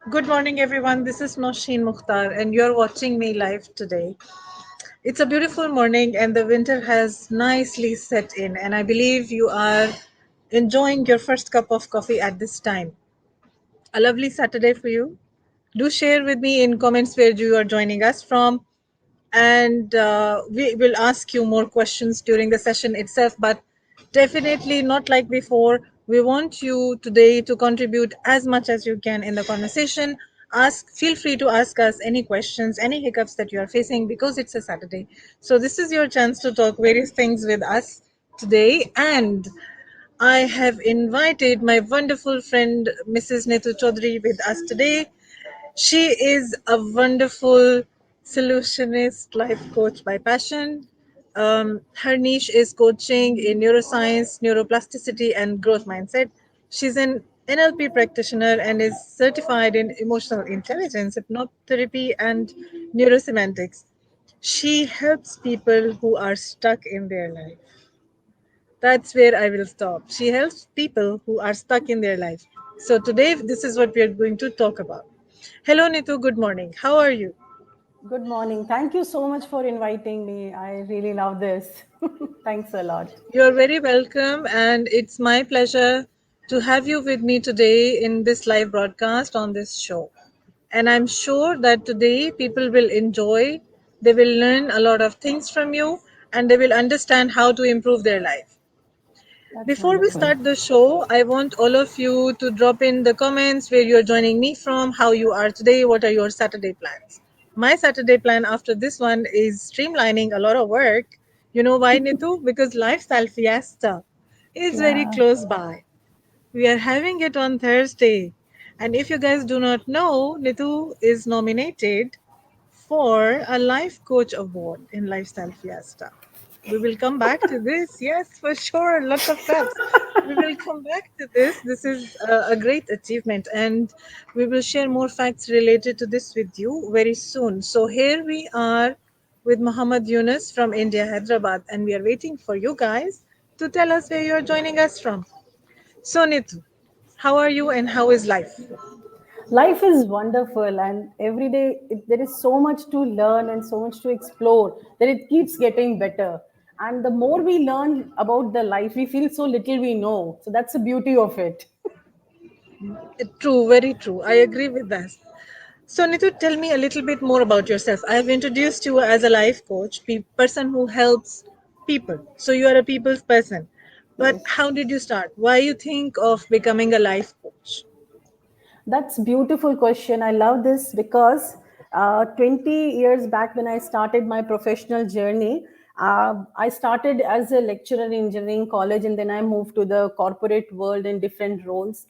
Good morning, everyone. This is Nousheen Mukhtar, and you're watching me live today. It's a beautiful morning, and the winter has nicely set in, and I believe you are enjoying your first cup of coffee at this time. A lovely Saturday for you. Do share with me in comments where you are joining us from, and we will ask you more questions during the session itself, but definitely not like before. We want you today to contribute as much as you can in the conversation. Feel free to ask us any questions, any hiccups that you are facing, because it's a Saturday. So this is your chance to talk various things with us today. And I have invited my wonderful friend Mrs. Neetu Choudhary with us today. She is a wonderful solutionist life coach by passion. Her niche is coaching in neuroscience, neuroplasticity, and growth mindset. She's an NLP practitioner and is certified in emotional intelligence, hypnotherapy, and neurosemantics. She helps people who are stuck in their life. That's where I will stop. She helps people who are stuck in their life. So today, this is what we are going to talk about. Hello, Neetu. Good morning. How are you? Good morning. Thank you so much for inviting me. I really love this. Thanks a lot. You're very welcome, and it's my pleasure to have you with me today in this live broadcast on this show. And I'm sure that today people will enjoy, they will learn a lot of things from you, and they will understand how to improve their life. That's Before we wonderful. start the show, I want all of you to drop in the comments where you're joining me from, how you are today, what are your Saturday plans. My Saturday plan after this one is streamlining a lot of work. You know why, Nitu? Because Lifestyle Fiesta is very Yeah. close by. We are having it on Thursday. And if you guys do not know, Nitu is nominated for a Life Coach Award in Lifestyle Fiesta. We will come back to this. Yes, for sure. Lots of claps. We will come back to this. This is a great achievement, and we will share more facts related to this with you very soon. So, here we are with Muhammad Yunus from India, Hyderabad, and we are waiting for you guys to tell us where you are joining us from. So, Nitu, how are you and how is life? Life is wonderful, and every day there is so much to learn and so much to explore that it keeps getting better. And the more we learn about the life, we feel so little we know. So that's the beauty of it. True, very true. I agree with that. So, Nitu, tell me a little bit more about yourself. I have introduced you as a life coach, person who helps people. So, you are a people's person. But Yes. how did you start? Why you think of becoming a life coach? That's beautiful question. I love this because 20 years back when I started my professional journey, I started as a lecturer in engineering college and then I moved to the corporate world in different roles.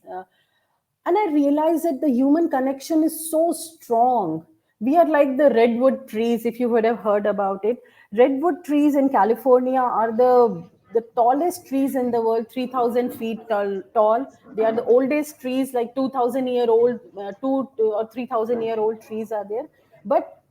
And I realized that the human connection is so strong. We are like the redwood trees, if you would have heard about it. Redwood trees in California are the tallest trees in the world, 3,000 feet tall. They are the oldest trees, like 2,000-year old, 2 or 3,000-year-old trees are there. But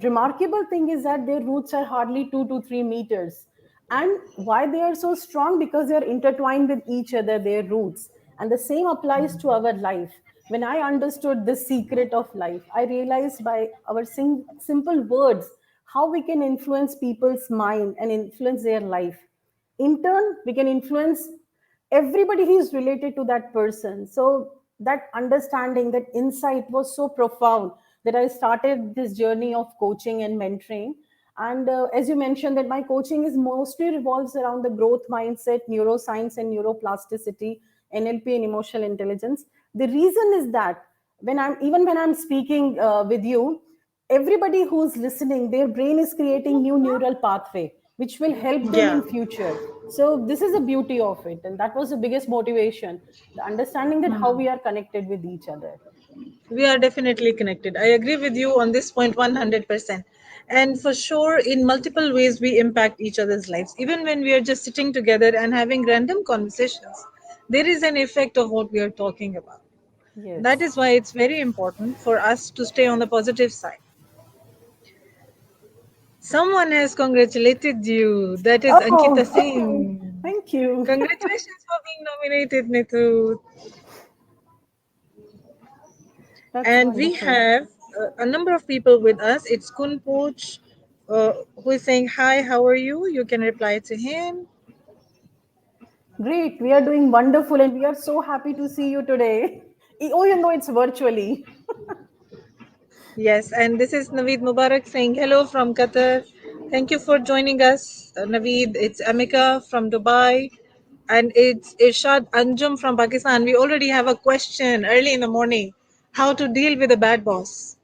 remarkable thing is that their roots are hardly 2 to 3 meters. And why they are so strong? Because they are intertwined with each other, their roots. And the same applies to our life. When I understood the secret of life, I realized by our simple words how we can influence people's mind and influence their life. In turn, we can influence everybody who is related to that person. So that understanding, that insight was so profound that I started this journey of coaching and mentoring. And as you mentioned, that my coaching is mostly revolves around the growth mindset, neuroscience, and neuroplasticity, NLP, and emotional intelligence. The reason is that when I'm speaking with you, everybody who's listening, their brain is creating new neural pathway which will help them Yeah. in future. So this is the beauty of it, and that was the biggest motivation, the understanding that how we are connected with each other. We are definitely connected. I agree with you on this point 100%. And for sure, in multiple ways, we impact each other's lives. Even when we are just sitting together and having random conversations, there is an effect of what we are talking about. That Yes. is why it's very important for us to stay on the positive side. Someone has congratulated you. That is Ankita Oh, Singh. thank you. Congratulations for being nominated, Nitu. That's And we wonderful. have a number of people with us. It's Kun Poch, who is saying, "Hi, how are you?" You can reply to him. Great. We are doing wonderful and we are so happy to see you today. Even though it's virtually. Yes, and this is Naveed Mubarak saying hello from Qatar. Thank you for joining us, Naveed. It's Amika from Dubai, and it's Irshad Anjum from Pakistan. We already have a question early in the morning: how to deal with a bad boss.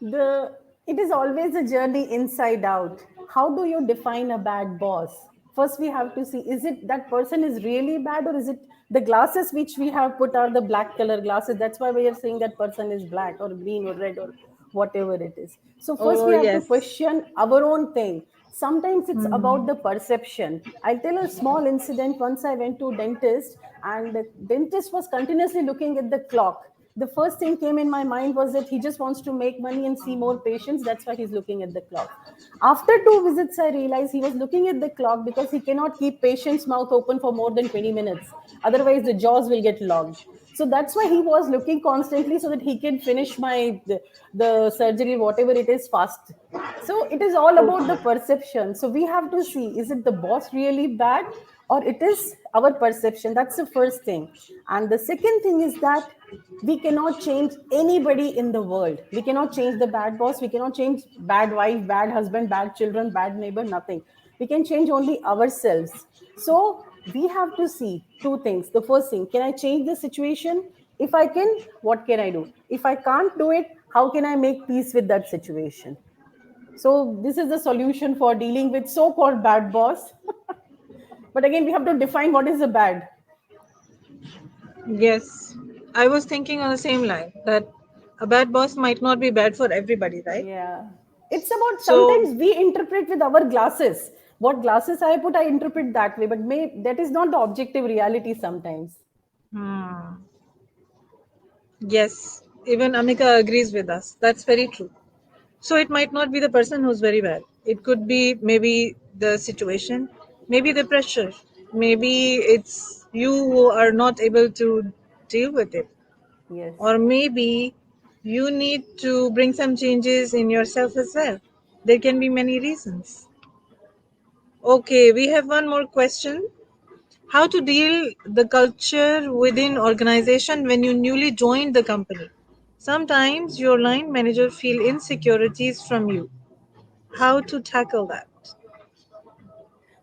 the it is always a journey inside out. How do you define a bad boss? First we have to see, is it that person is really bad, or is it the glasses which we have put are the black color glasses? That's why we are saying that person is black or green or red or whatever it is. So first Oh we have to yes. question our own thing. Sometimes it's about the perception. I'll tell a small incident. Once I went to dentist, and the dentist was continuously looking at the clock. The first thing came in my mind was that he just wants to make money and see more patients. That's why he's looking at the clock. After two visits, I realized he was looking at the clock because he cannot keep patients' mouth open for more than 20 minutes. Otherwise, the jaws will get logged. So that's why he was looking constantly so that he can finish the surgery, whatever it is, fast. So it is all about the Okay. perception. So we have to see, is it the boss really bad, or it is our perception? That's the first thing. And the second thing is that we cannot change anybody in the world. We cannot change the bad boss. We cannot change bad wife, bad husband, bad children, bad neighbor, nothing. We can change only ourselves. So we have to see two things. The first thing, can I change the situation? If I can, what can I do? If I can't do it, how can I make peace with that situation? So this is the solution for dealing with so-called bad boss. But again, we have to define what is a bad. Yes. I was thinking on the same line that a bad boss might not be bad for everybody, right? Yeah. It's about So, sometimes we interpret with our glasses. What glasses I put, I interpret that way, but that is not the objective reality sometimes. hmm, yes, even Amika agrees with us. That's very true. So it might not be the person who's very bad. It could be maybe the situation, maybe the pressure, maybe it's you who are not able to deal with it, Yes. or maybe you need to bring some changes in yourself as well. There can be many reasons. Okay, we have one more question. How to deal the culture within organization when you newly joined the company? Sometimes your line manager feel insecurities from you. How to tackle that?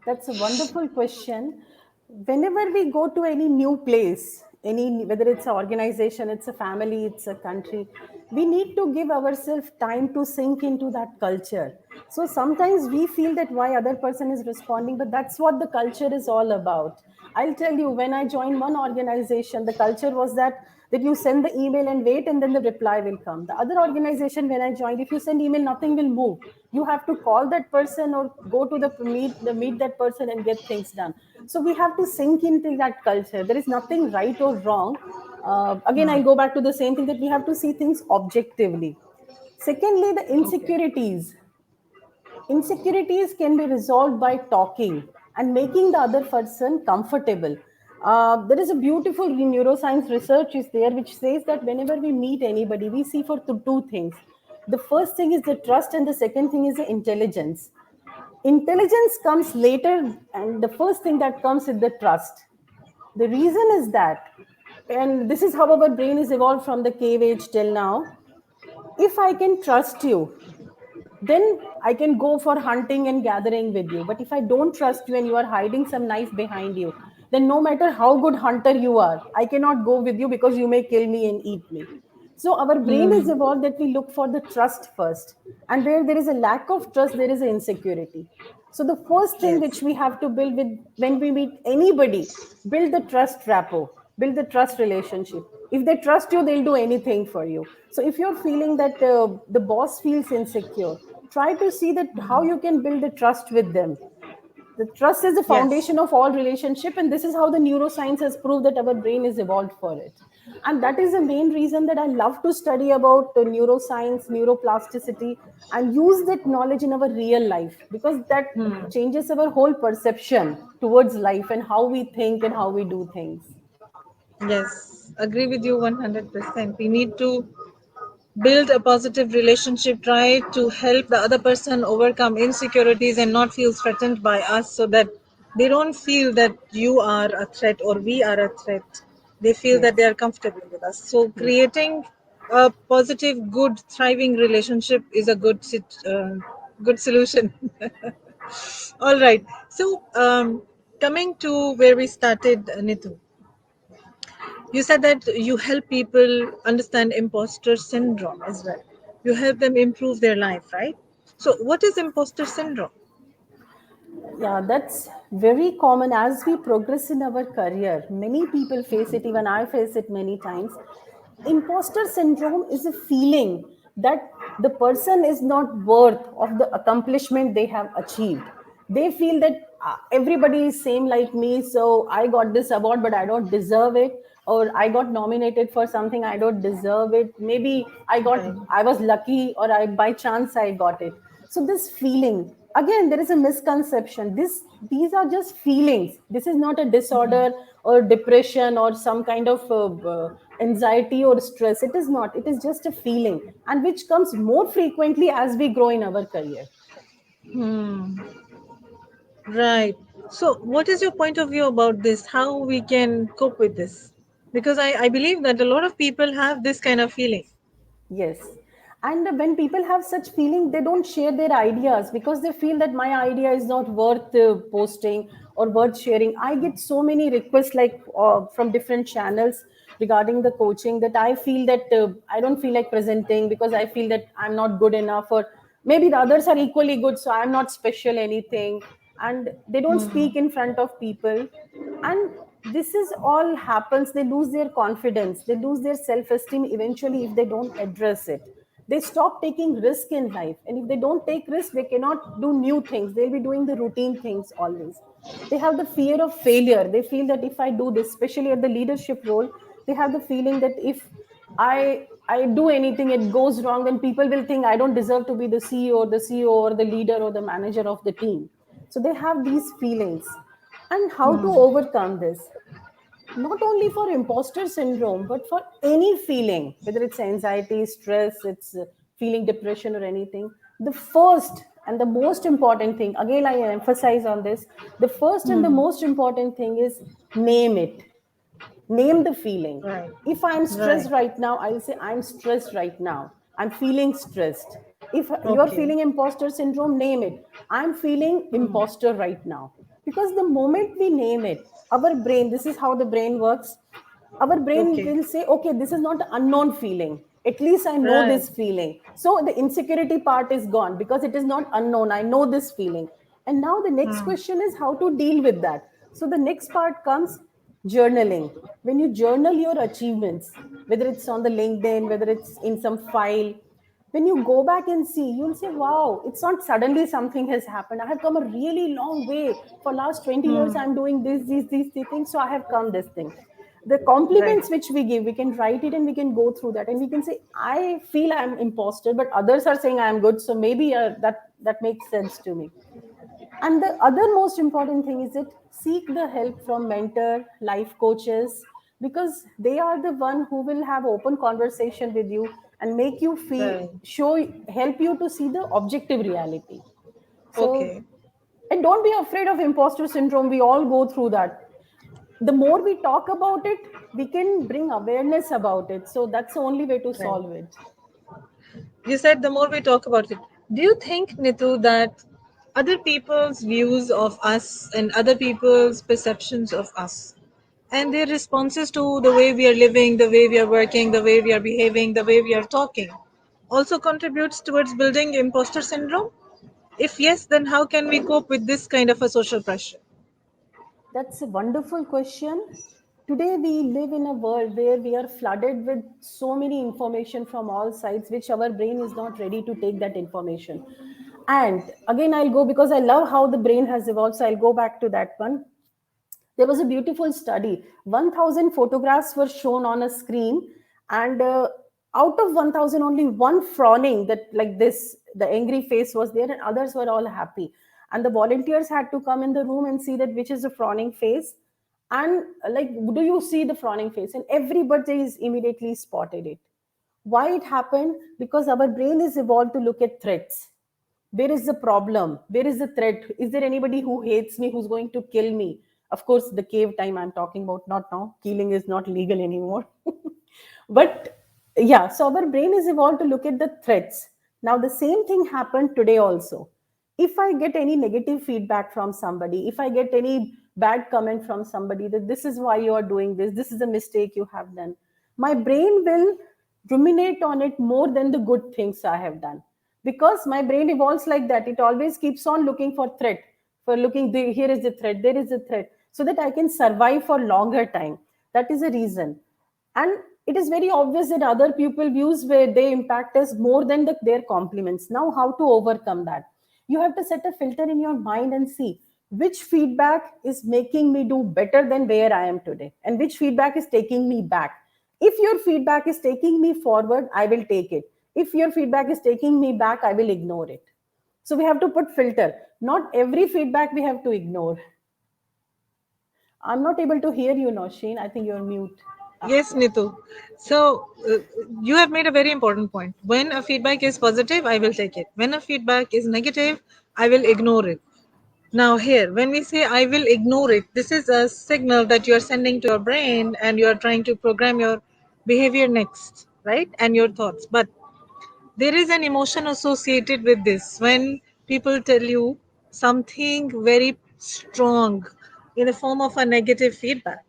That's a wonderful question. Whenever we go to any new place, any whether it's an organization, it's a family, it's a country, we need to give ourselves time to sink into that culture. So sometimes we feel that why other person is responding, but that's what the culture is all about. I'll tell you, when I joined one organization, the culture was that you send the email and wait, and then the reply will come. The other organization, when I joined, if you send email, nothing will move. You have to call that person or go to the meet that person and get things done. So we have to sink into that culture. There is nothing right or wrong. Again, I'll go back to the same thing, that we have to see things objectively. Secondly, the Okay. insecurities. Insecurities can be resolved by talking and making the other person comfortable. There is a beautiful neuroscience research is there which says that whenever we meet anybody, we see for two things. The first thing is the trust, and the second thing is the intelligence. Intelligence comes later, and the first thing that comes is the trust. The reason is that, and this is how our brain is evolved from the cave age till now. If I can trust you, then I can go for hunting and gathering with you. But if I don't trust you and you are hiding some knife behind you, then no matter how good hunter you are, I cannot go with you because you may kill me and eat me. So our brain is Hmm. evolved that we look for the trust first. And where there is a lack of trust, there is an insecurity. So the first thing Yes. which we have to build with when we meet anybody, build the trust rapport, build the trust relationship. If they trust you, they'll do anything for you. So if you're feeling that the boss feels insecure, try to see that how you can build the trust with them. The trust is the Yes. foundation of all relationship, and this is how the neuroscience has proved that our brain is evolved for it. And that is the main reason that I love to study about the neuroscience, neuroplasticity, and use that knowledge in our real life, because that Hmm. changes our whole perception towards life and how we think and how we do things. Yes. Agree with you 100%. We need to build a positive relationship, try to help the other person overcome insecurities and not feel threatened by us, so that they don't feel that you are a threat or we are a threat. They feel that Yes, they are comfortable with us. So yes. creating a positive, good, thriving relationship is a good solution. All right. So coming to where we started, Nitu, you said that you help people understand imposter syndrome as well. You help them improve their life, right? So, what is imposter syndrome? Yeah, that's very common as we progress in our career. Many people face it, even I face it many times. Imposter syndrome is a feeling that the person is not worth of the accomplishment they have achieved. They feel that everybody is same like me, so I got this award, but I don't deserve it, or I got nominated for something, I don't deserve it. Maybe Right. I was lucky, or I by chance I got it. So this feeling, again, there is a misconception. These are just feelings. This is not a disorder or depression or some kind of anxiety or stress. It is not. It is just a feeling, and which comes more frequently as we grow in our career. Hmm. Right. So, what is your point of view about this? How we can cope with this? Because I believe that a lot of people have this kind of feeling. Yes. And when people have such feeling, they don't share their ideas because they feel that my idea is not worth posting or worth sharing. I get so many requests like from different channels regarding the coaching that I feel that I don't feel like presenting because I feel that I'm not good enough, or maybe the others are equally good, so I'm not special anything. And they don't Hmm. speak in front of people, and this is all happens. They lose their confidence, they lose their self-esteem eventually if they don't address it. They stop taking risk in life, and if they don't take risk, they cannot do new things. They'll be doing the routine things always. They have the fear of failure. They feel that if I do this, especially at the leadership role, they have the feeling that if I do anything, it goes wrong, then people will think I don't deserve to be the CEO or the CEO or the leader or the manager of the team. So they have these feelings. And how to overcome this? Not only for imposter syndrome, but for any feeling, whether it's anxiety, stress, it's feeling depression or anything. The first and the most important thing, again, I emphasize on this, the first and the most important thing is name it. Name the feeling. Right. If I'm Right. stressed right now, I'll say I'm stressed right now, I'm feeling stressed. If you're Okay. feeling imposter syndrome, name it. I'm feeling imposter right now. Because the moment we name it, our brain, this is how the brain works, our brain Okay. will say, okay, this is not an unknown feeling, at least I know Right. this feeling. So the insecurity part is gone because it is not unknown, I know this feeling. And now the next question is how to deal with that. So the next part comes journaling. When you journal your achievements, whether it's on the LinkedIn, whether it's in some file, when you go back and see, you'll say, wow, it's not suddenly something has happened. I have come a really long way. For last 20 years, I'm doing this, these things. So I have come this thing. The Right. compliments which we give, we can write it and we can go through that. And we can say, I feel I'm imposter, but others are saying I'm good. So maybe that makes sense to me. And the other most important thing is that seek the help from mentor, life coaches, because they are the one who will have open conversation with you and make you feel, Right. show, help you to see the objective reality. So, Okay. and don't be afraid of imposter syndrome. We all go through that. The more we talk about it, we can bring awareness about it. So that's the only way to Right. solve it. You said the more we talk about it. Do you think, Nitu, that other people's views of us and other people's perceptions of us and their responses to the way we are living, the way we are working, the way we are behaving, the way we are talking also contributes towards building imposter syndrome? If yes, then how can we cope with this kind of a social pressure? That's a wonderful question. Today, we live in a world where we are flooded with so many information from all sides, which our brain is not ready to take that information. And again, I'll go because I love how the brain has evolved. So I'll go back to that one. There was a beautiful study. 1,000 photographs were shown on a screen, and out of 1,000, only one frowning, that like this, the angry face was there, and others were all happy. And the volunteers had to come in the room and see that which is the frowning face. And like, do you see the frowning face? And everybody is immediately spotted it. Why it happened? Because our brain is evolved to look at threats. Where is the problem? Where is the threat? Is there anybody who hates me, who's going to kill me? Of course, the cave time I'm talking about, not now. Killing is not legal anymore. But yeah, so our brain is evolved to look at the threats. Now, the same thing happened today also. If I get any negative feedback from somebody, if I get any bad comment from somebody that this is why you are doing this is a mistake you have done, my brain will ruminate on it more than the good things I have done, because my brain evolves like that. It always keeps on looking for threat, for looking here is the threat, there is a threat, so that I can survive for longer time. That is a reason. And it is very obvious that other people views where they impact us more than their compliments. Now, how to overcome that? You have to set a filter in your mind and see which feedback is making me do better than where I am today, and which feedback is taking me back. If your feedback is taking me forward, I will take it. If your feedback is taking me back, I will ignore it. So we have to put filter. Not every feedback we have to ignore. I'm not able to hear you, Nousheen. I think you're mute. Yes, Nitu. So you have made a very important point. When a feedback is positive, I will take it. When a feedback is negative, I will ignore it. Now, here, when we say I will ignore it, this is a signal that you are sending to your brain and you are trying to program your behavior next, right? And your thoughts. But there is an emotion associated with this. When people tell you something very strong in the form of a negative feedback,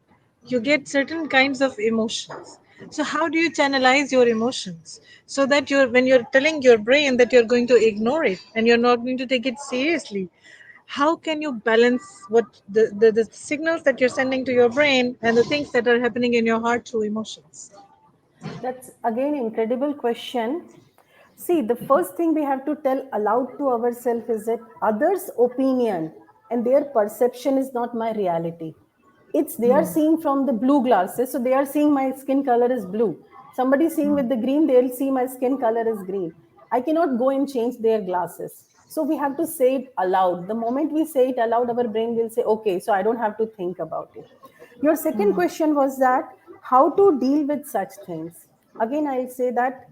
you get certain kinds of emotions. So how do you channelize your emotions so that you're when you're telling your brain that you're going to ignore it and you're not going to take it seriously? How can you balance what the signals that you're sending to your brain and the things that are happening in your heart through emotions? That's again incredible question. See, the first thing we have to tell aloud to ourselves is that others' opinion and their perception is not my reality. It's they are seeing from the blue glasses, so they are seeing my skin color is blue. Somebody seeing with the green, they'll see my skin color is green. I cannot go and change their glasses. So we have to say it aloud. The moment we say it aloud, our brain will say, okay, so I don't have to think about it. Your second question was that how to deal with such things. Again, I'll say that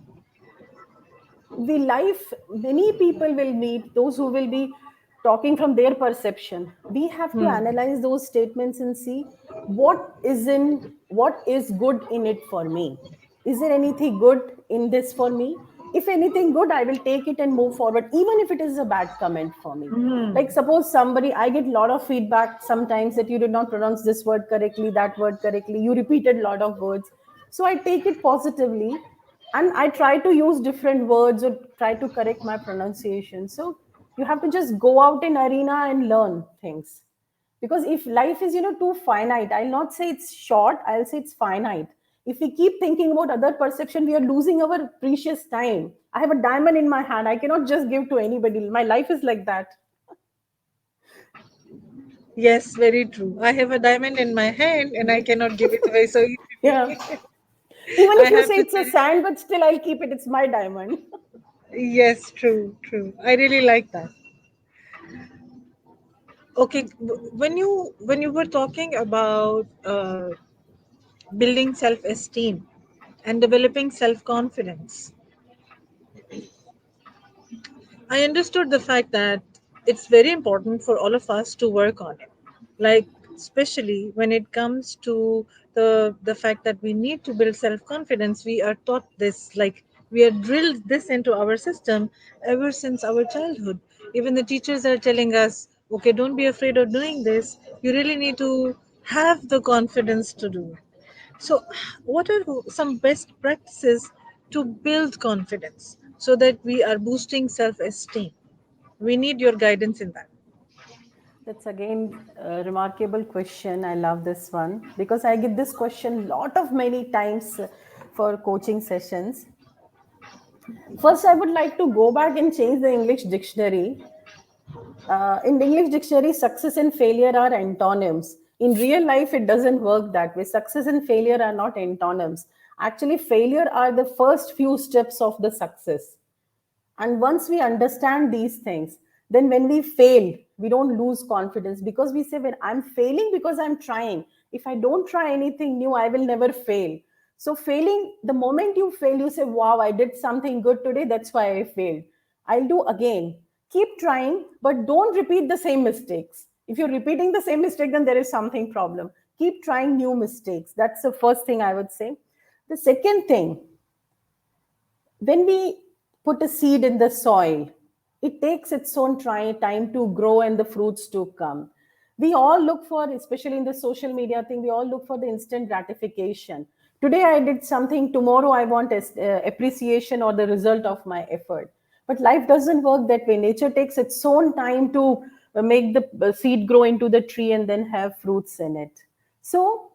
the life, many people will meet those who will be talking from their perception. We have to analyze those statements and see what is good in it for me. Is there anything good in this for me? If anything good, I will take it and move forward, even if it is a bad comment for me. Like, suppose somebody, I get a lot of feedback sometimes that you did not pronounce this word correctly, that word correctly, you repeated a lot of words. So I take it positively, and I try to use different words or try to correct my pronunciation. So you have to just go out in arena and learn things, because if life is too finite, I'll not say it's short, I'll say it's finite. If we keep thinking about other perception, we are losing our precious time. I have a diamond in my hand, I cannot just give to anybody. My life is like that. Yes, very true. I have a diamond in my hand and I cannot give it away so easily. Yeah, even I if you have say to it's a cherish. sand, but still I'll keep it, it's my diamond. Yes, true, true. I really like that. Okay, when you were talking about building self-esteem and developing self-confidence, I understood the fact that it's very important for all of us to work on it. Like especially when it comes to the fact that we need to build self-confidence, we are taught this, like we are drilled this into our system ever since our childhood. Even the teachers are telling us, okay, don't be afraid of doing this. You really need to have the confidence to do it. So, what are some best practices to build confidence so that we are boosting self esteem? We need your guidance in that. That's again a remarkable question. I love this one because I get this question lot of many times for coaching sessions. First, I would like to go back and change the English dictionary. In the English dictionary, success and failure are antonyms. In real life, it doesn't work that way. Success and failure are not antonyms. Actually, failure are the first few steps of the success. And once we understand these things, then when we fail, we don't lose confidence, because we say, when I'm failing because I'm trying. If I don't try anything new, I will never fail. So failing, the moment you fail, you say, wow, I did something good today, that's why I failed. I'll do again. Keep trying, but don't repeat the same mistakes. If you're repeating the same mistake, then there is something problem. Keep trying new mistakes. That's the first thing I would say. The second thing, when we put a seed in the soil, it takes its own time to grow and the fruits to come. We all look for, especially in the social media thing, we all look for the instant gratification. Today I did something, tomorrow I want appreciation or the result of my effort. But life doesn't work that way. Nature takes its own time to make the seed grow into the tree and then have fruits in it. So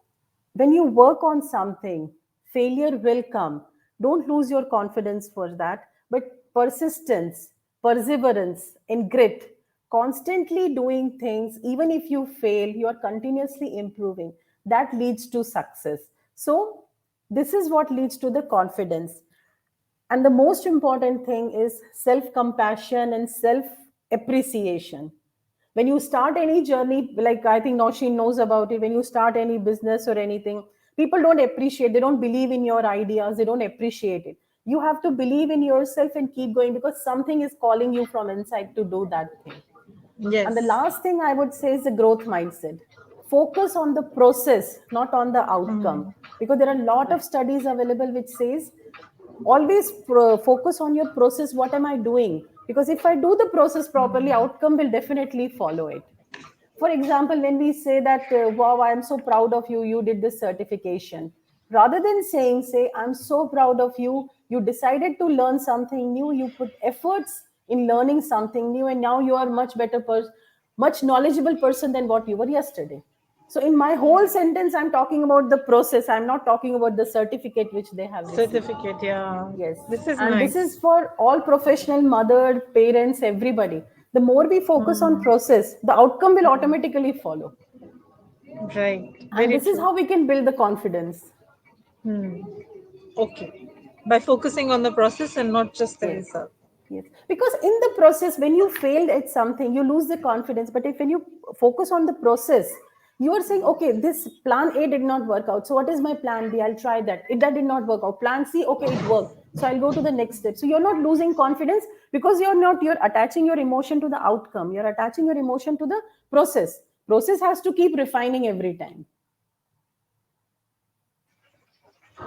when you work on something, failure will come. Don't lose your confidence for that, but persistence, perseverance, and grit, constantly doing things, even if you fail, you are continuously improving. That leads to success. So this is what leads to the confidence. And the most important thing is self compassion and self appreciation. When you start any journey, like I think Nousheen knows about it, when you start any business or anything, people don't appreciate, they don't believe in your ideas, they don't appreciate it. You have to believe in yourself and keep going because something is calling you from inside to do that thing. And the Yes. last thing I would say is the growth mindset. Focus on the process, not on the outcome. Because there are a lot of studies available which says always focus on your process. What am I doing? Because if I do the process properly, outcome will definitely follow it. For example, when we say that, wow, I am so proud of you, you did this certification. Rather than saying, say, I'm so proud of you, you decided to learn something new, you put efforts in learning something new, and now you are much better, much knowledgeable person than what you were yesterday. So, in my whole sentence, I'm talking about the process, I'm not talking about the certificate which they have received. Certificate, yeah. Yes, This is and this is nice. for all professional, mother, parents, everybody. The more we focus on process, the outcome will automatically follow. Right. And Very this is true. how we can build the confidence. Okay. By focusing on the process and not just the Yes. result. Yes. Because in the process, when you failed at something, you lose the confidence. But if when you focus on the process, you are saying, okay, this plan A did not work out. So what is my plan B? I'll try that. If that did not work out. Plan C, okay, it worked. So I'll go to the next step. So you're not losing confidence because you're attaching your emotion to the outcome. You're attaching your emotion to the process. Process has to keep refining every time.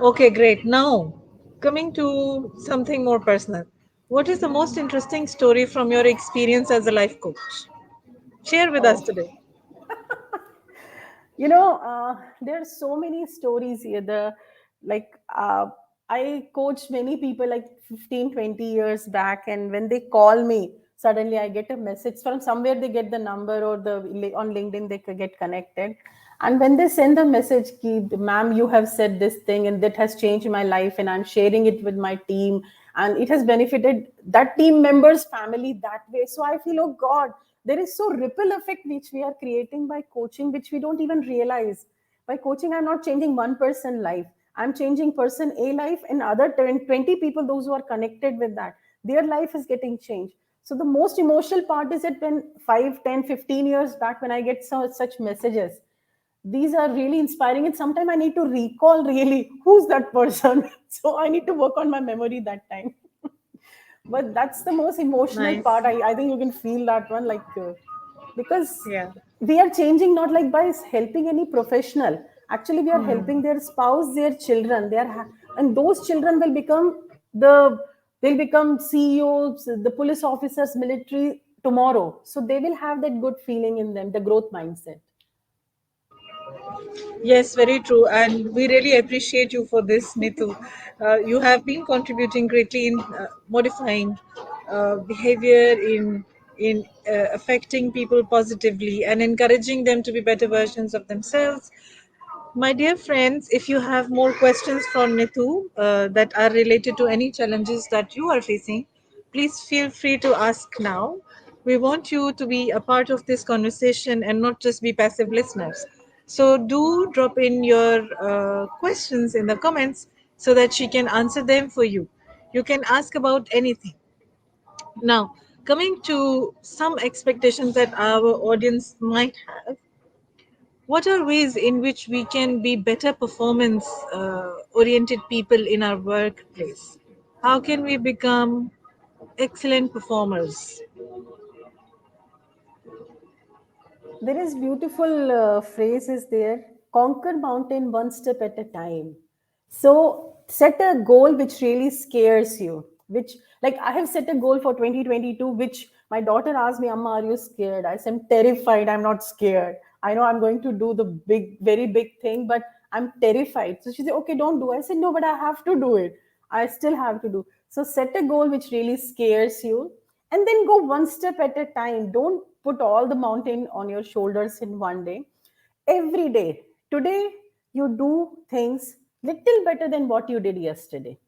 Okay, great. Now, coming to something more personal. What is the most interesting story from your experience as a life coach? Share with us Oh, today. there are so many stories here. Like uh, I coached many people like 15, 20 years back, and when they call me, suddenly I get a message from somewhere. They get the number or on LinkedIn they could get connected, and when they send the message, ki, ma'am, you have said this thing and that has changed my life, and I'm sharing it with my team, and it has benefited that team member's family that way. So I feel, oh God, there is so ripple effect which we are creating by coaching, which we don't even realize. By coaching, I'm not changing one person life, I'm changing person A life, and other 20 people, those who are connected with that, their life is getting changed. So the most emotional part is that when 5, 10, 15 years back, when I get such messages, these are really inspiring, and sometimes I need to recall really who's that person. So I need to work on my memory that time. But that's the most emotional Nice. part. I think you can feel that one, like because Yeah. we are changing not like by helping any professional. Actually, we are helping their spouse, their children. And those children will become the they'll become CEOs, the police officers, military tomorrow. So they will have that good feeling in them, the growth mindset. Yes, very true. And we really appreciate you for this, Neetu. You have been contributing greatly in modifying behavior, in affecting people positively, and encouraging them to be better versions of themselves. My dear friends, if you have more questions from Neetu that are related to any challenges that you are facing, please feel free to ask now. We want you to be a part of this conversation and not just be passive listeners. So, do drop in your questions in the comments so that she can answer them for you. You can ask about anything. Now, coming to some expectations that our audience might have, What are ways in which we can be better performance oriented people in our workplace? How can we become excellent performers? There is beautiful phrase is there, conquer mountain one step at a time. So set a goal which really scares you, which, like, I have set a goal for 2022, which my daughter asked me, Amma, are you scared? I said, I'm terrified. I'm not scared. I know I'm going to do the big, very big thing, but I'm terrified. So she said, okay, don't do. I said, no, but I have to do it. I still have to do. So set a goal which really scares you, and then go one step at a time. Don't put all the mountain on your shoulders in one day. Every day, today, you do things little better than what you did yesterday.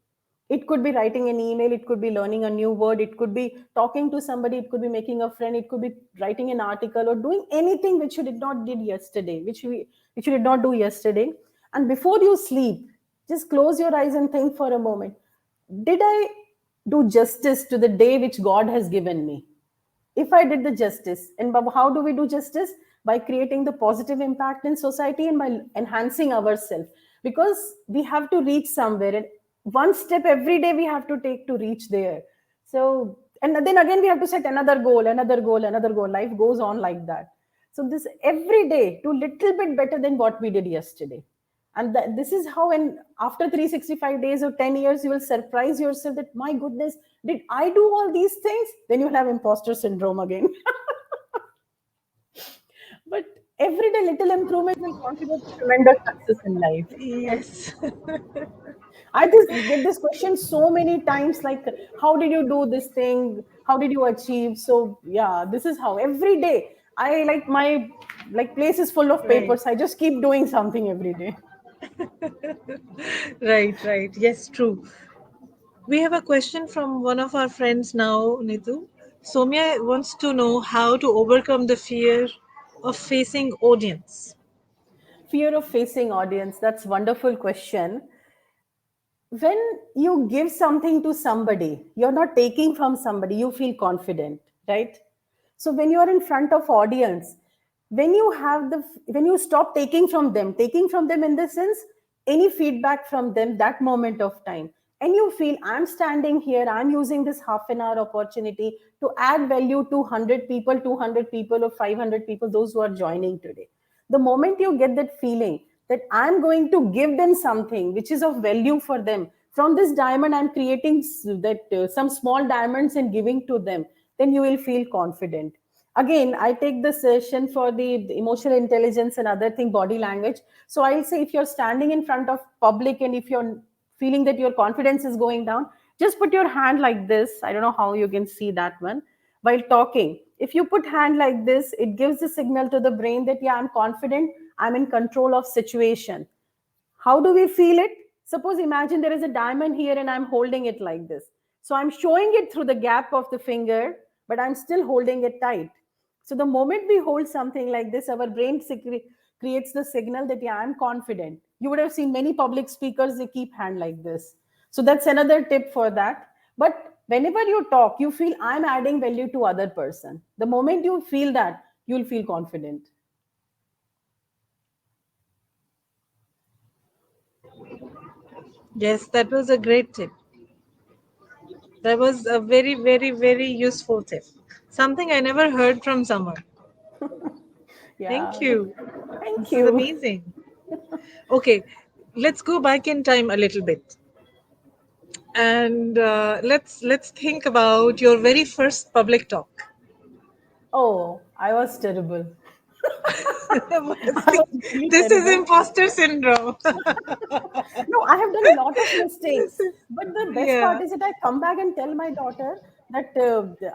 It could be writing an email, it could be learning a new word, it could be talking to somebody, it could be making a friend, it could be writing an article, or doing anything which you did not did yesterday, which you did not do yesterday. And before you sleep, just close your eyes and think for a moment, did I do justice to the day which God has given me? If I did the justice. And how do we do justice? By creating the positive impact in society and by enhancing ourselves. Because we have to reach somewhere, and one step every day we have to take to reach there. So, and then again we have to set another goal, another goal, another goal. Life goes on like that. So this every day do little bit better than what we did yesterday. And this is how, and after 365 days or 10 years, you will surprise yourself that, my goodness, did I do all these things? Then you'll have imposter syndrome again. But every day, little improvement will contribute to tremendous success in life. Yes. I just get this question so many times, like, how did you do this thing? How did you achieve? So yeah, this is how every day I, like, my, like, place is full of Right. papers. I just keep doing something every day. Right, right. Yes, true. We have a question from one of our friends now, Nitu. Somya wants to know how to overcome the fear of facing audience. Fear of facing audience. That's wonderful question. When you give something to somebody, you're not taking from somebody, you feel confident, right? So when you are in front of audience, when you stop taking from them in the sense, any feedback from them that moment of time, and you feel, I'm standing here, I'm using this half an hour opportunity to add value to 100 people, 200 people, or 500 people, those who are joining today. The moment you get that feeling that I'm going to give them something which is of value for them, from this diamond I'm creating some small diamonds and giving to them, then you will feel confident. Again, I take the session for the emotional intelligence and other thing, body language. So I'll say, if you're standing in front of public and if you're feeling that your confidence is going down, just put your hand like this. I don't know how you can see that one. While talking, if you put hand like this, it gives the signal to the brain that, yeah, I'm confident, I'm in control of situation. How do we feel it? Suppose, imagine there is a diamond here and I'm holding it like this. So I'm showing it through the gap of the finger, but I'm still holding it tight. So the moment we hold something like this, our brain creates the signal that, yeah, I'm confident. You would have seen many public speakers, they keep hand like this. So that's another tip for that. But whenever you talk, you feel, I'm adding value to other person. The moment you feel that, you'll feel confident. Yes, that was a great tip. That was a very, very, very useful tip. Something I never heard from someone. Thank Yeah. you. Thank This is you. amazing. Okay, let's go back in time a little bit, and let's think about your very first public talk. Oh, I was terrible. I See, was really this is terrible. imposter syndrome. No, I have done a lot of mistakes. But the best part Yeah. is that I come back and tell my daughter that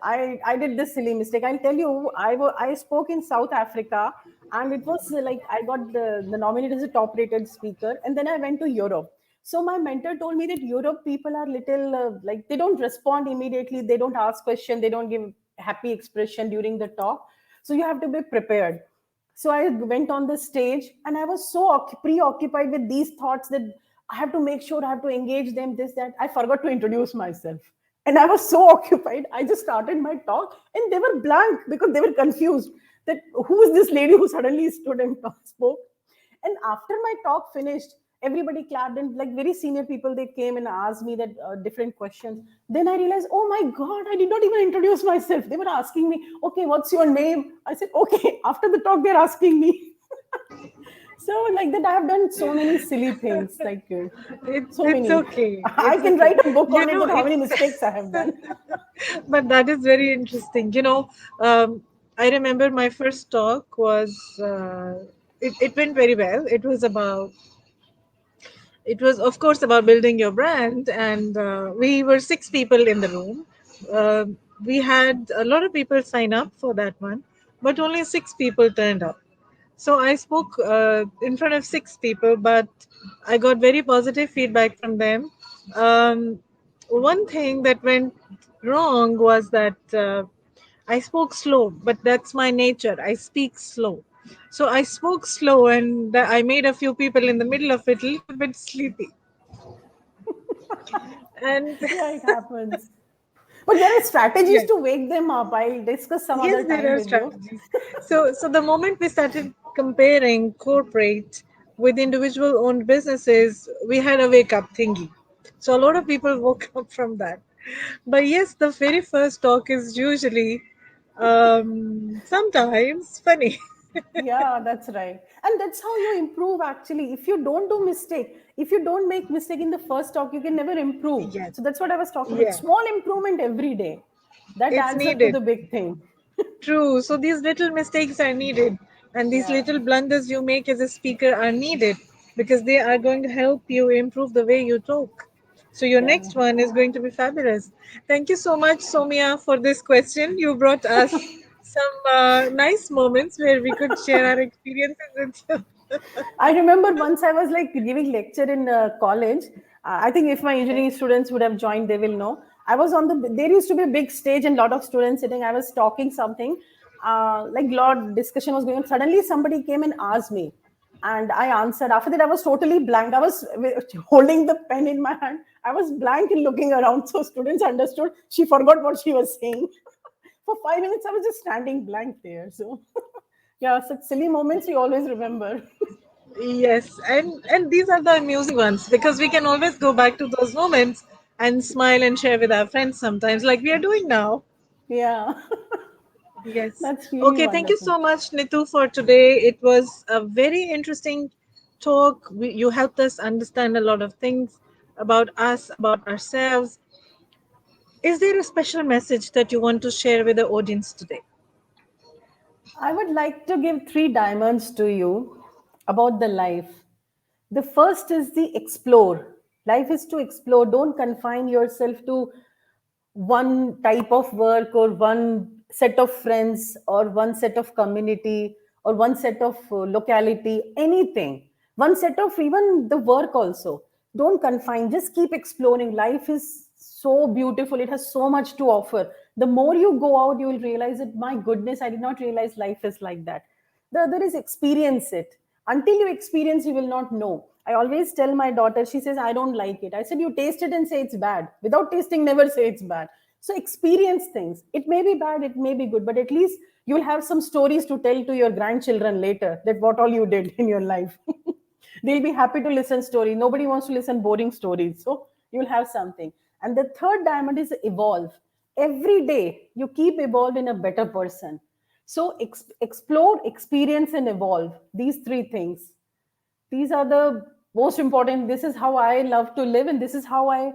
I did this silly mistake. I'll tell you, I spoke in South Africa, and it was like I got the nominated as a top rated speaker. And then I went to Europe. So my mentor told me that Europe people are little like, they don't respond immediately, they don't ask question, they don't give happy expression during the talk. So you have to be prepared. So I went on the stage and I was so preoccupied with these thoughts that I have to make sure I have to engage them, this, that. I forgot to introduce myself. And I was so occupied. I just started my talk and they were blank because they were confused. that who is this lady who suddenly stood and spoke. And after my talk finished, everybody clapped, and like very senior people, they came and asked me that different questions. Then I realized, oh my God, I did not even introduce myself. They were asking me, okay, what's your name? I said, okay. After the talk, they're asking me. So like that, I have done so many silly things, like so It's many. okay. I It's can okay. write a book You on it know, that how many it's mistakes I have done. but that is very interesting. I remember my first talk was it went very well. It was of course about building your brand, and we were six people in the room. uh, we had a lot of people sign up for that one, but only six people turned up. So I spoke in front of six people, but I got very positive feedback from them. One thing that went wrong was that I spoke slow, but that's my nature. I speak slow. So I spoke slow, and I made a few people in the middle of it a little bit sleepy. And Yeah, it happens. But there are strategies yes, to wake them up. I'll discuss some yes, other there time are with you. strategies. So the moment we started comparing corporate with individual owned businesses, we had a wake up thingy. So a lot of people woke up from that. But yes, the very first talk is usually sometimes funny. Yeah, that's right. And that's how you improve actually. If you don't do mistake, if you don't make mistake in the first talk, you can never improve. Yes, So that's what I was talking about. yeah, Small improvement every day. That it's adds up to needed. the big thing. True. So these little mistakes are needed, and these Yeah. little blunders you make as a speaker are needed because they are going to help you improve the way you talk. So your Yeah. next one is going to be fabulous. Thank you so much, Somia, for this question. You brought us some nice moments where we could share our experiences with you. I remember once I was like giving lecture in college. I think if my Okay. engineering students would have joined, they will know. I was on the. There used to be a big stage and lot of students sitting. I was talking something, like lot discussion was going on. Suddenly, somebody came and asked me, and I answered. After that, I was totally blank. I was holding the pen in my hand. I was blank and looking around. So students understood. She forgot what she was saying. For 5 minutes, I was just standing blank there. So, yeah, such silly moments you always remember. Yes, and these are the amusing ones because we can always go back to those moments and smile and share with our friends sometimes, like we are doing now. Yeah, Yes. that's really Okay. Thank you wonderful. so much, Nitu, for today. It was a very interesting talk. You helped us understand a lot of things about us, about ourselves. Is there a special message that you want to share with the audience today? I would like to give three diamonds to you about the life. The first is the explore. Life is to explore. Don't confine yourself to one type of work or one set of friends or one set of community or one set of locality, anything. One set of even the work also. Don't confine, just keep exploring. Life is so beautiful, it has so much to offer. The more you go out, you will realize that, my goodness, I did not realize life is like that. The other is experience it. Until you experience, you will not know. I always tell my daughter, she says, I don't like it. I said, you taste it and say it's bad. Without tasting, never say it's bad. So experience things. It may be bad, it may be good, but at least you'll have some stories to tell to your grandchildren later, that what all you did in your life. They'll be happy to listen stories. Nobody wants to listen boring stories. So you'll have something. And the third diamond is evolve. Every day you keep evolving a better person. So explore, experience, and evolve. These three things. These are the most important. This is how I love to live, and this is how I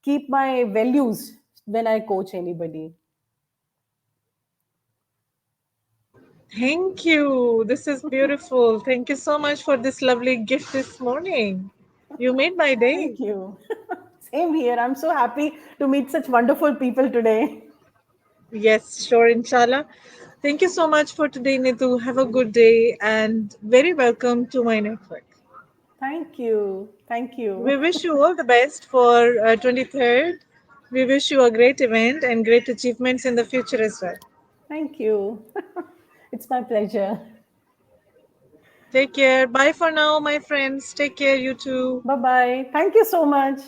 keep my values when I coach anybody. Thank you. This is beautiful. Thank you so much for this lovely gift this morning. You made my day. Thank you. Same here. I'm so happy to meet such wonderful people today. Yes, sure, inshallah. Thank you so much for today, Nitu. Have a good day and very welcome to my network. Thank you. Thank We you. wish you all the best for 23rd. We wish you a great event and great achievements in the future as well. Thank you. It's my pleasure. Take care. Bye for now, my friends. Take care, you too. Bye bye. Thank you so much.